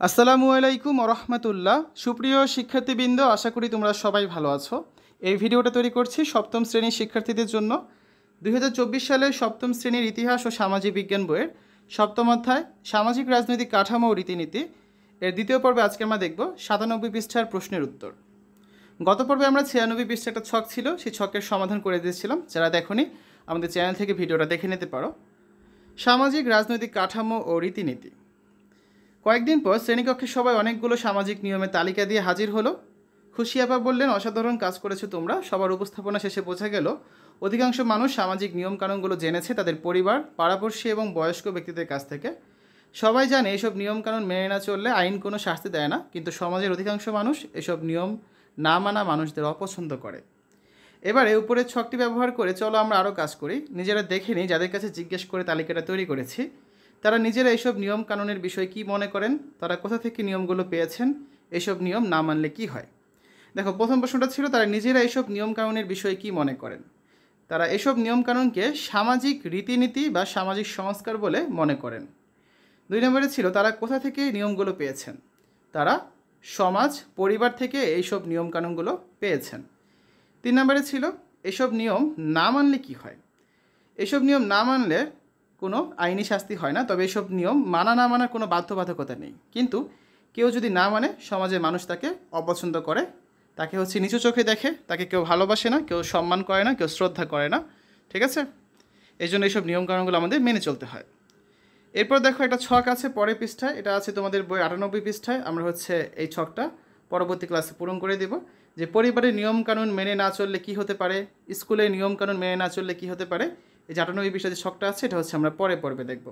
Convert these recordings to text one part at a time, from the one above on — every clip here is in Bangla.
আসসালামু আলাইকুম রহমতুল্লাহ। সুপ্রিয় শিক্ষার্থীবৃন্দ, আশা করি তোমরা সবাই ভালো আছো। এই ভিডিওটা তৈরি করছি সপ্তম শ্রেণীর শিক্ষার্থীদের জন্য। 2024 সালে সপ্তম শ্রেণীর ইতিহাস ও সামাজিক বিজ্ঞান বইয়ের সপ্তম অধ্যায় সামাজিক রাজনৈতিক কাঠামো ও রীতিনীতি এর দ্বিতীয় পর্বে আজকে আমরা দেখব 97 পৃষ্ঠার প্রশ্নের উত্তর। গত পর্বে আমরা 96 পৃষ্ঠা একটা ছক ছিল, সেই ছকের সমাধান করে দিয়েছিলাম। যারা দেখোনি আমাদের চ্যানেল থেকে ভিডিওটা দেখে নিতে পারো। সামাজিক রাজনৈতিক কাঠামো ও রীতিনীতি। কয়েকদিন পর শ্রেণীকক্ষের সবাই অনেকগুলো সামাজিক নিয়মের তালিকা দিয়ে হাজির হলো। খুশি আপা বললেন, অসাধারণ কাজ করেছো তোমরা। সবার উপস্থাপনা শেষে বোঝা গেল অধিকাংশ মানুষ সামাজিক নিয়মকানুনগুলো জেনেছে তাদের পরিবার, পাড়াপড়শি এবং বয়স্ক ব্যক্তিদের কাছ থেকে। সবাই জানে এসব নিয়মকানুন মেনে না চললে আইন কোনো শাস্তি দেয় না, কিন্তু সমাজের অধিকাংশ মানুষ এসব নিয়ম না মানা মানুষদের অপছন্দ করে। এবারে উপরের ছকটি ব্যবহার করে চলো আমরা আরও কাজ করি। নিজেরা দেখে নিই, যাদের কাছে জিজ্ঞেস করে তালিকাটা তৈরি করেছি তারা নিজেরা এইসব নিয়ম কানুনের বিষয়ে কী মনে করেন, তারা কোথা থেকে নিয়মগুলো পেয়েছেন, এসব নিয়ম না মানলে কি হয়। দেখো, প্রথম প্রশ্নটা ছিল তারা নিজেরা এইসব নিয়ম কানুনের বিষয়ে কী মনে করেন। তারা এসব নিয়মকানুনকে সামাজিক রীতিনীতি বা সামাজিক সংস্কার বলে মনে করেন। 2 নম্বরে ছিল তারা কোথা থেকে নিয়মগুলো পেয়েছেন। তারা সমাজ, পরিবার থেকে এইসব নিয়মকানুনগুলো পেয়েছেন। 3 নম্বরে ছিল এসব নিয়ম না মানলে কি হয়। এসব নিয়ম না মানলে কোনো আইনি শাস্তি হয় না, তবে এসব নিয়ম মানা না মানার কোনো বাধ্যবাধকতা নেই। কিন্তু কেউ যদি না মানে সমাজের মানুষ তাকে অপছন্দ করে, তাকে নিচু চোখে দেখে, তাকে কেউ ভালোবাসে না, কেউ সম্মান করে না, কেউ শ্রদ্ধা করে না। ঠিক আছে, এই জন্য এইসব নিয়মকানুনগুলো আমাদের মেনে চলতে হয়। এরপর দেখো, একটা ছক আছে পরের পৃষ্ঠায়, এটা আছে তোমাদের বই 98 পৃষ্ঠায়। আমরা এই ছকটা পরবর্তী ক্লাসে পূরণ করে দেব, যে পরিবারের নিয়মকানুন মেনে না চললে কী হতে পারে, স্কুলের নিয়মকানুন মেনে না চললে কী হতে পারে। এই 98 পৃষ্ঠায় যে ছকটা আছে এটা আমরা পরে পর্বে দেখব।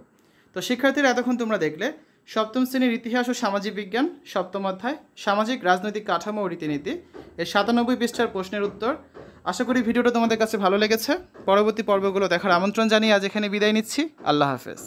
তো শিক্ষার্থীরা, এতক্ষণ তোমরা দেখলে সপ্তম শ্রেণীর ইতিহাস ও সামাজিক বিজ্ঞান সপ্তম অধ্যায় সামাজিক রাজনৈতিক কাঠামো ও রীতিনীতি এর 97 পৃষ্ঠার প্রশ্নের উত্তর। আশা করি ভিডিওটা তোমাদের কাছে ভালো লেগেছে। পরবর্তী পর্বগুলো দেখার আমন্ত্রণ জানিয়ে আজ এখানে বিদায় নিচ্ছি। আল্লাহ হাফেজ।